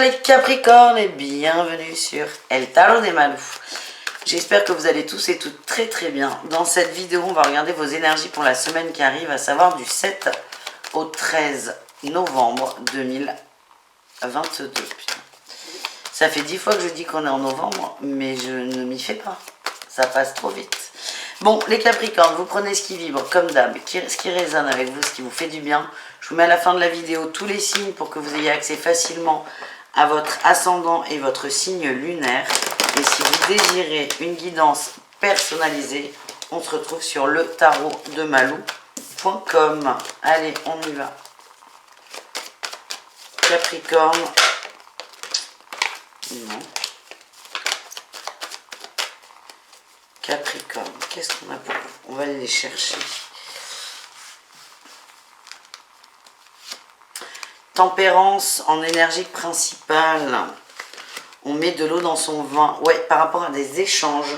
les Capricornes et bienvenue sur El Tarot de Malou. J'espère que vous allez tous et toutes très très bien. Dans cette vidéo, on va regarder vos énergies pour la semaine qui arrive, à savoir du 7 au 13 novembre 2022. Putain. Ça fait 10 fois que je dis qu'on est en novembre, mais je ne m'y fais pas. Ça passe trop vite. Bon, les Capricornes, vous prenez ce qui vibre, comme d'hab, ce qui résonne avec vous, ce qui vous fait du bien. Je vous mets à la fin de la vidéo tous les signes pour que vous ayez accès facilement à votre ascendant et votre signe lunaire. Et si vous désirez une guidance personnalisée, on se retrouve sur le tarot de Malou.com. Allez, on y va. Capricorne. Non. Capricorne, qu'est-ce qu'on a pour vous? On va aller les chercher. Tempérance en énergie principale. On met de l'eau dans son vin. Ouais, par rapport à des échanges.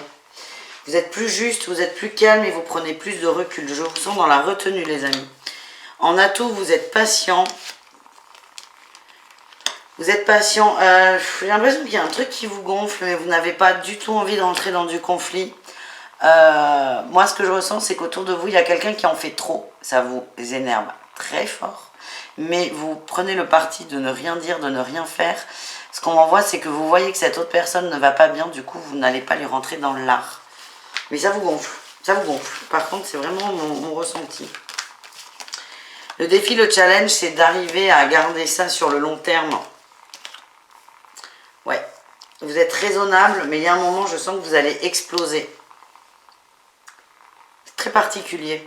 Vous êtes plus juste, vous êtes plus calme et vous prenez plus de recul. Je vous sens dans la retenue, les amis. En atout, vous êtes patient. Vous êtes patient. J'ai l'impression qu'il y a un truc qui vous gonfle, mais vous n'avez pas du tout envie d'entrer dans du conflit. Moi, ce que je ressens, c'est qu'autour de vous, il y a quelqu'un qui en fait trop. Ça vous énerve très fort. Mais vous prenez le parti de ne rien dire, de ne rien faire. Ce qu'on m'envoie, c'est que vous voyez que cette autre personne ne va pas bien. Du coup, vous n'allez pas lui rentrer dans l'art. Mais ça vous gonfle. Ça vous gonfle. Par contre, c'est vraiment mon ressenti. Le défi, le challenge, c'est d'arriver à garder ça sur le long terme. Ouais. Vous êtes raisonnable, mais il y a un moment, je sens que vous allez exploser. C'est très particulier.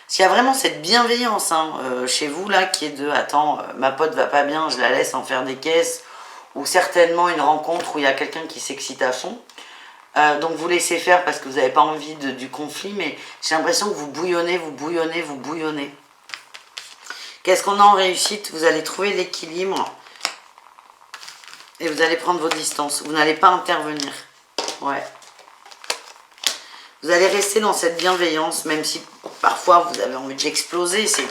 S'il y a vraiment cette bienveillance chez vous, là, qui est de « Attends, ma pote va pas bien, je la laisse en faire des caisses », ou certainement une rencontre où il y a quelqu'un qui s'excite à fond. Donc vous laissez faire parce que vous n'avez pas envie du conflit, mais j'ai l'impression que vous bouillonnez, vous bouillonnez, vous bouillonnez. Qu'est-ce qu'on a en réussite? Vous allez trouver l'équilibre et vous allez prendre vos distances. Vous n'allez pas intervenir. Ouais. Vous allez rester dans cette bienveillance, même si parfois vous avez envie d'exploser. C'est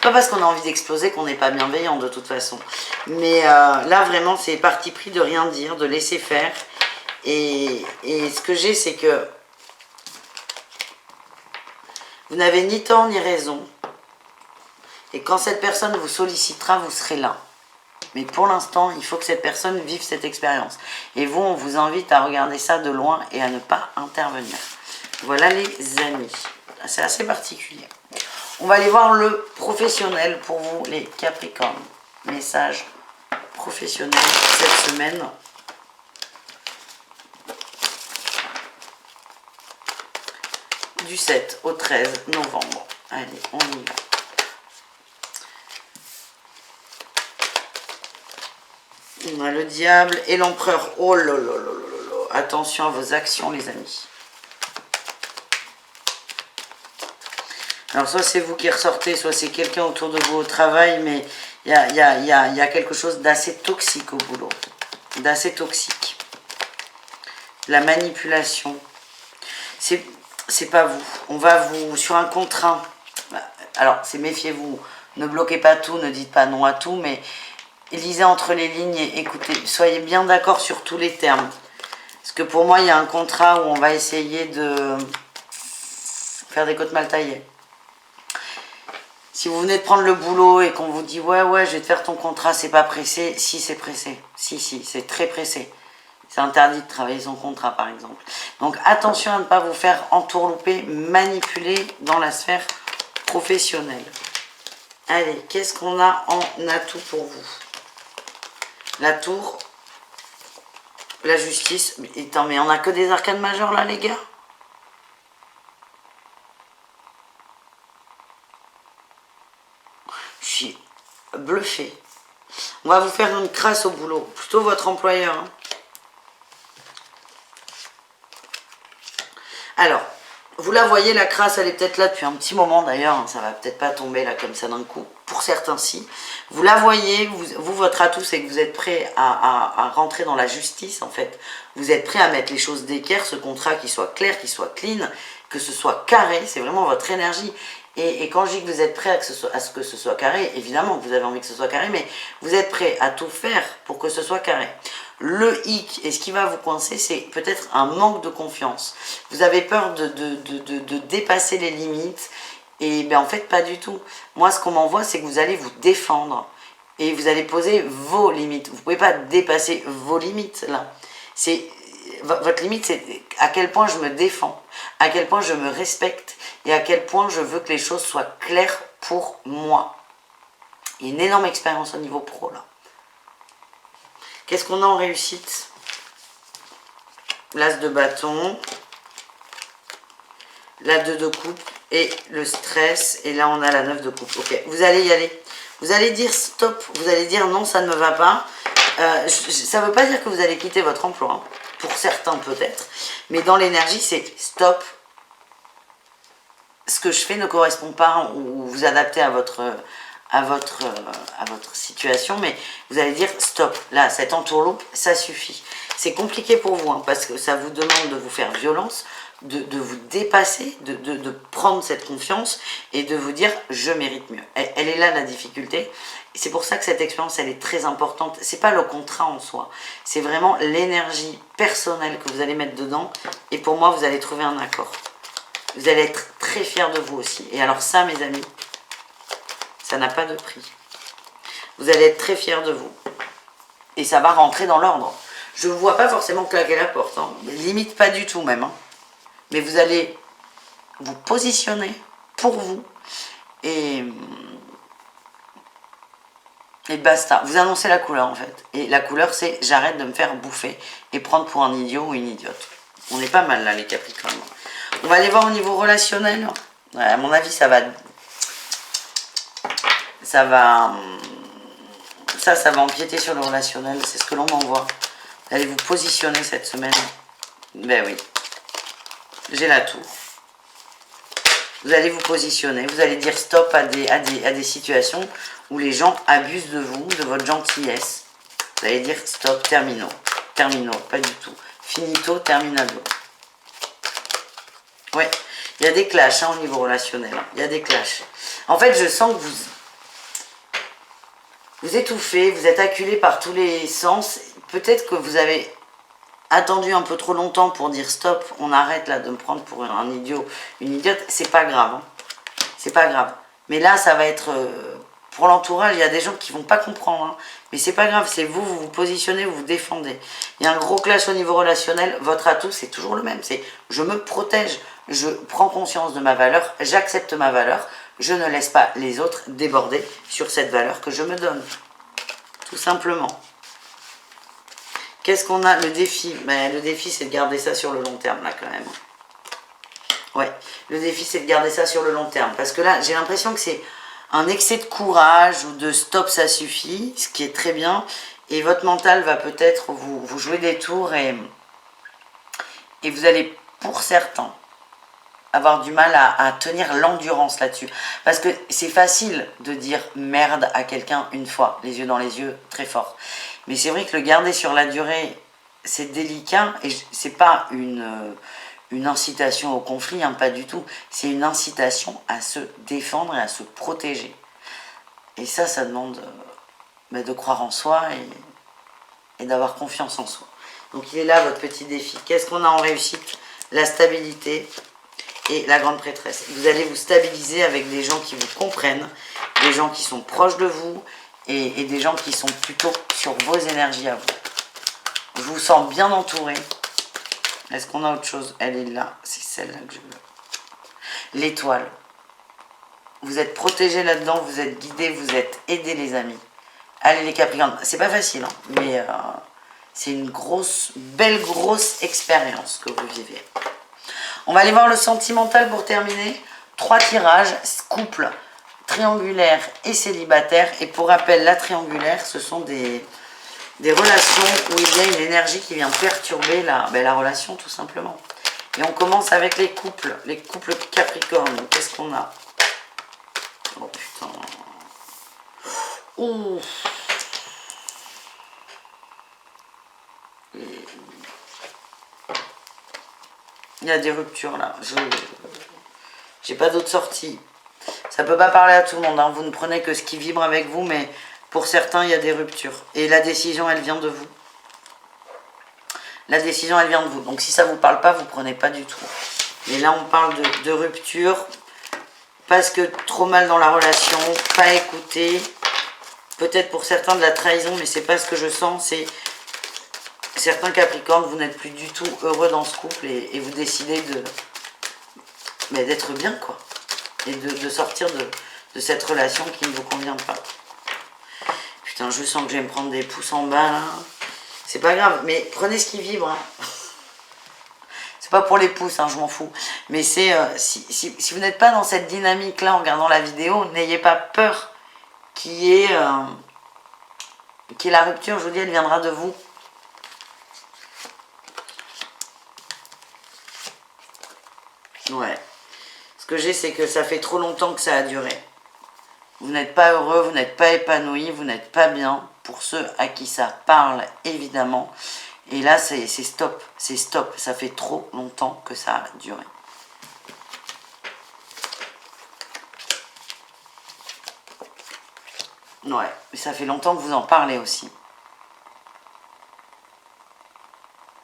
pas parce qu'on a envie d'exploser qu'on n'est pas bienveillant de toute façon. Mais là vraiment c'est parti pris de rien dire, de laisser faire. Et ce que j'ai, c'est que vous n'avez ni tort ni raison. Et quand cette personne vous sollicitera, vous serez là. Mais pour l'instant, il faut que cette personne vive cette expérience. Et vous, on vous invite à regarder ça de loin et à ne pas intervenir. Voilà les amis. C'est assez particulier. On va aller voir le professionnel pour vous, les Capricornes. Message professionnel cette semaine. Du 7 au 13 novembre. Allez, on y va. On a le diable et l'empereur. Oh là là là là là. Attention à vos actions, les amis. Alors, soit c'est vous qui ressortez, soit c'est quelqu'un autour de vous au travail, mais il y a quelque chose d'assez toxique au boulot. D'assez toxique. La manipulation. C'est pas vous. On va vous... Sur un contrat. Alors, c'est méfiez-vous. Ne bloquez pas tout, ne dites pas non à tout, mais lisez entre les lignes et écoutez. Soyez bien d'accord sur tous les termes. Parce que pour moi, il y a un contrat où on va essayer de faire des côtes mal taillées. Si vous venez de prendre le boulot et qu'on vous dit « Ouais, je vais te faire ton contrat, c'est pas pressé », si, c'est pressé. Si, c'est très pressé. C'est interdit de travailler son contrat, par exemple. Donc, attention à ne pas vous faire entourlouper, manipuler dans la sphère professionnelle. Allez, qu'est-ce qu'on a en atout pour vous? La tour, la justice. Attends, mais on a que des arcanes majeures, là, les gars? Je suis bluffée. On va vous faire une crasse au boulot. Plutôt votre employeur, hein. Alors, vous la voyez, la crasse, elle est peut-être là depuis un petit moment d'ailleurs, hein, ça va peut-être pas tomber là comme ça d'un coup, pour certains si. Vous la voyez, vous votre atout, c'est que vous êtes prêt à rentrer dans la justice en fait. Vous êtes prêt à mettre les choses d'équerre, ce contrat qui soit clair, qui soit clean, que ce soit carré, c'est vraiment votre énergie. Et quand je dis que vous êtes prêt à ce que ce soit carré, évidemment que vous avez envie que ce soit carré, mais vous êtes prêt à tout faire pour que ce soit carré. Le hic, et ce qui va vous coincer, c'est peut-être un manque de confiance. Vous avez peur de dépasser les limites, et bien en fait pas du tout. Moi ce qu'on m'envoie, c'est que vous allez vous défendre, et vous allez poser vos limites. Vous ne pouvez pas dépasser vos limites là. Votre limite, c'est à quel point je me défends, à quel point je me respecte, et à quel point je veux que les choses soient claires pour moi. Il y a une énorme expérience au niveau pro là. Qu'est-ce qu'on a en réussite? L'as de bâton, la 2 de coupe et le stress. Et là, on a la 9 de coupe. Ok, vous allez y aller. Vous allez dire stop. Vous allez dire non, ça ne me va pas. Ça ne veut pas dire que vous allez quitter votre emploi. Hein. Pour certains, peut-être. Mais dans l'énergie, c'est stop. Ce que je fais ne correspond pas, ou vous adaptez à votre situation, mais vous allez dire stop, là, cette entourloupe, ça suffit. C'est compliqué pour vous, hein, parce que ça vous demande de vous faire violence, de vous dépasser, de prendre cette confiance et de vous dire je mérite mieux. Elle est là la difficulté. C'est pour ça que cette expérience, elle est très importante. C'est pas le contrat en soi, c'est vraiment l'énergie personnelle que vous allez mettre dedans. Et pour moi, vous allez trouver un accord. Vous allez être très fiers de vous aussi. Et alors ça, mes amis, ça n'a pas de prix. Vous allez être très fiers de vous. Et ça va rentrer dans l'ordre. Je ne vois pas forcément claquer la porte. Hein. Limite pas du tout même. Hein. Mais vous allez vous positionner pour vous. Et basta. Vous annoncez la couleur en fait. Et la couleur, c'est j'arrête de me faire bouffer et prendre pour un idiot ou une idiote. On est pas mal là, les Capricornes. On va aller voir au niveau relationnel. Ouais, à mon avis, ça va... Ça va empiéter sur le relationnel. C'est ce que l'on m'envoie. Vous allez vous positionner cette semaine. Ben oui. J'ai la tour. Vous allez vous positionner. Vous allez dire stop à des situations où les gens abusent de vous, de votre gentillesse. Vous allez dire stop, termino. Termino, pas du tout. Finito, terminado. Ouais, il y a des clashs hein, au niveau relationnel. Hein. Il y a des clashs. En fait, je sens que vous étouffez, vous êtes acculé par tous les sens. Peut-être que vous avez attendu un peu trop longtemps pour dire stop, on arrête là de me prendre pour un idiot, une idiote. C'est pas grave. Hein. C'est pas grave. Mais là, ça va être... pour l'entourage, il y a des gens qui vont pas comprendre. Hein. Mais c'est pas grave, c'est vous vous positionnez, vous vous défendez. Il y a un gros clash au niveau relationnel. Votre atout, c'est toujours le même. C'est je me protège, je prends conscience de ma valeur, j'accepte ma valeur. Je ne laisse pas les autres déborder sur cette valeur que je me donne. Tout simplement. Qu'est-ce qu'on a? Le défi. Ben, le défi, c'est de garder ça sur le long terme, là, quand même. Ouais. Le défi, c'est de garder ça sur le long terme. Parce que là, j'ai l'impression que c'est un excès de courage ou de stop, ça suffit. Ce qui est très bien. Et votre mental va peut-être vous jouer des tours et vous allez, pour certains, avoir du mal à tenir l'endurance là-dessus. Parce que c'est facile de dire merde à quelqu'un une fois, les yeux dans les yeux, très fort. Mais c'est vrai que le garder sur la durée, c'est délicat et c'est pas une incitation au conflit, hein, pas du tout. C'est une incitation à se défendre et à se protéger. Et ça demande de croire en soi et d'avoir confiance en soi. Donc il est là votre petit défi. Qu'est-ce qu'on a en réussite? La stabilité et la grande prêtresse. Vous allez vous stabiliser avec des gens qui vous comprennent, des gens qui sont proches de vous et des gens qui sont plutôt sur vos énergies à vous. Je vous sens bien entouré. Est-ce qu'on a autre chose? Elle est là, c'est celle-là que je veux. L'étoile. Vous êtes protégés là-dedans, vous êtes guidés, vous êtes aidés les amis. Allez les Capricornes, c'est pas facile, hein, mais c'est une belle grosse expérience que vous vivez. On va aller voir le sentimental pour terminer. 3 tirages, couple, triangulaire et célibataire. Et pour rappel, la triangulaire, ce sont des relations où il y a une énergie qui vient perturber la relation tout simplement. Et on commence avec les couples Capricorne. Qu'est-ce qu'on a? Oh putain. Ouh. Il y a des ruptures là. J'ai pas d'autre sortie. Ça peut pas parler à tout le monde, hein. Vous ne prenez que ce qui vibre avec vous, mais pour certains, il y a des ruptures. Et la décision, elle vient de vous. La décision, elle vient de vous. Donc si ça ne vous parle pas, vous ne prenez pas du tout. Et là, on parle de rupture, parce que trop mal dans la relation, pas écouté. Peut-être pour certains de la trahison, mais c'est pas ce que je sens. C'est certains Capricornes, vous n'êtes plus du tout heureux dans ce couple et vous décidez d'être bien, quoi. Et de sortir de cette relation qui ne vous convient pas. Putain, je sens que je vais me prendre des pouces en bas, là. C'est pas grave, mais prenez ce qui vibre, hein. C'est pas pour les pouces, hein, je m'en fous. Mais c'est si vous n'êtes pas dans cette dynamique-là en regardant la vidéo, n'ayez pas peur qu'il y ait la rupture. Je vous dis, elle viendra de vous. Ouais. Ce que j'ai, c'est que ça fait trop longtemps que ça a duré. Vous n'êtes pas heureux, vous n'êtes pas épanoui, vous n'êtes pas bien. Pour ceux à qui ça parle, évidemment. Et là, c'est stop. C'est stop. Ça fait trop longtemps que ça a duré. Ouais. Mais ça fait longtemps que vous en parlez aussi.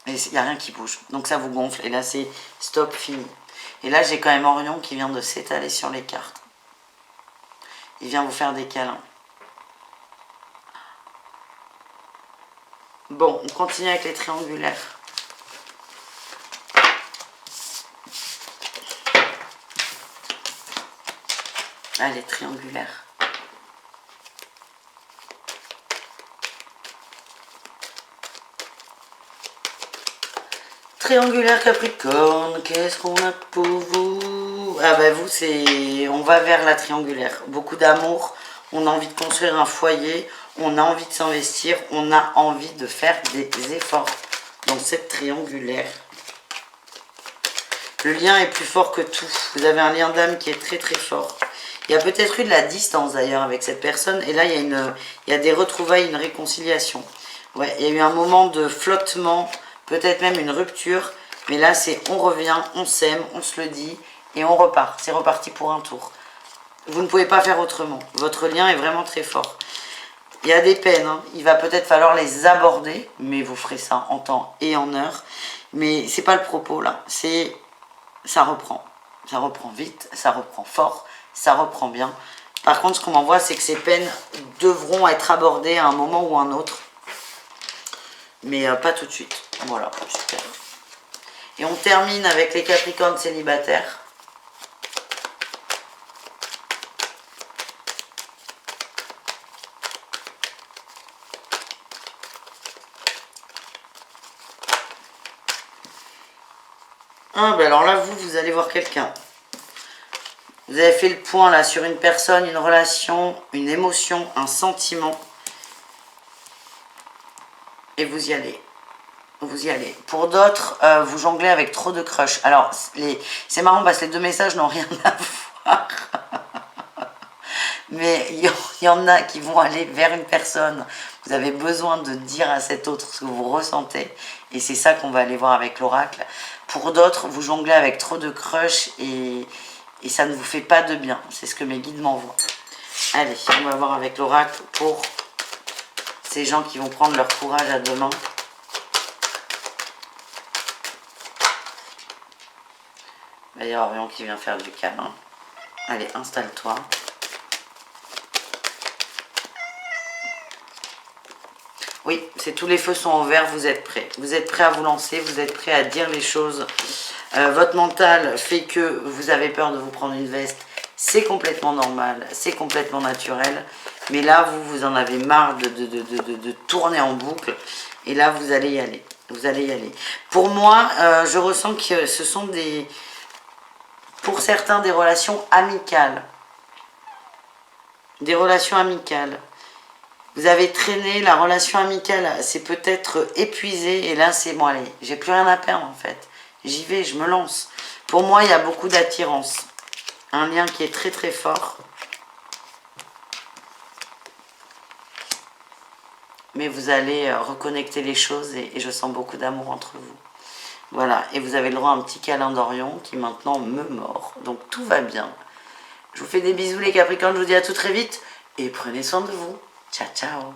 Et il n'y a rien qui bouge. Donc ça vous gonfle. Et là, c'est stop, fini. Et là, j'ai quand même Orion qui vient de s'étaler sur les cartes. Il vient vous faire des câlins. Bon, on continue avec les triangulaires. Allez, triangulaires. Triangulaire Capricorne, qu'est-ce qu'on a pour vous? Ah bah vous, c'est... On va vers la triangulaire. Beaucoup d'amour, on a envie de construire un foyer, on a envie de s'investir, on a envie de faire des efforts dans cette triangulaire. Le lien est plus fort que tout. Vous avez un lien d'âme qui est très très fort. Il y a peut-être eu de la distance d'ailleurs avec cette personne. Et là, il y a des retrouvailles, une réconciliation. Ouais, il y a eu un moment de flottement, peut-être même une rupture. Mais là, c'est on revient, on s'aime, on se le dit et on repart. C'est reparti pour un tour. Vous ne pouvez pas faire autrement. Votre lien est vraiment très fort. Il y a des peines, hein. Il va peut-être falloir les aborder, mais vous ferez ça en temps et en heure. Mais c'est pas le propos là. C'est... Ça reprend. Ça reprend vite, ça reprend fort, ça reprend bien. Par contre, ce qu'on m'envoie, c'est que ces peines devront être abordées à un moment ou un autre. Mais pas tout de suite. Voilà, super. Et on termine avec les Capricornes célibataires. Ah, ben alors là, vous allez voir quelqu'un. Vous avez fait le point là sur une personne, une relation, une émotion, un sentiment. Et vous y allez. Vous y allez. Pour d'autres, vous jonglez avec trop de crush. Alors, c'est marrant parce que les deux messages n'ont rien à voir. Mais il y en a qui vont aller vers une personne. Vous avez besoin de dire à cet autre ce que vous ressentez. Et c'est ça qu'on va aller voir avec l'oracle. Pour d'autres, vous jonglez avec trop de crush et ça ne vous fait pas de bien. C'est ce que mes guides m'envoient. Allez, on va voir avec l'oracle pour ces gens qui vont prendre leur courage à deux mains. Il y a Orion qui vient faire du câlin. Allez, installe-toi. Oui, c'est tous les feux sont en vert, vous êtes prêts. Vous êtes prêts à vous lancer, vous êtes prêts à dire les choses. Votre mental fait que vous avez peur de vous prendre une veste. C'est complètement normal, c'est complètement naturel. Mais là, vous en avez marre de tourner en boucle. Et là, vous allez y aller. Vous allez y aller. Pour moi, je ressens que ce sont pour certains, des relations amicales. Des relations amicales. Vous avez traîné, la relation amicale s'est peut-être épuisée. Et là, c'est bon, allez, j'ai plus rien à perdre en fait. J'y vais, je me lance. Pour moi, il y a beaucoup d'attirance. Un lien qui est très très fort. Mais vous allez reconnecter les choses et je sens beaucoup d'amour entre vous. Voilà, et vous avez le droit à un petit câlin d'Orion qui maintenant me mord. Donc tout va bien. Je vous fais des bisous les Capricornes, je vous dis à tout très vite et prenez soin de vous. Ciao, ciao.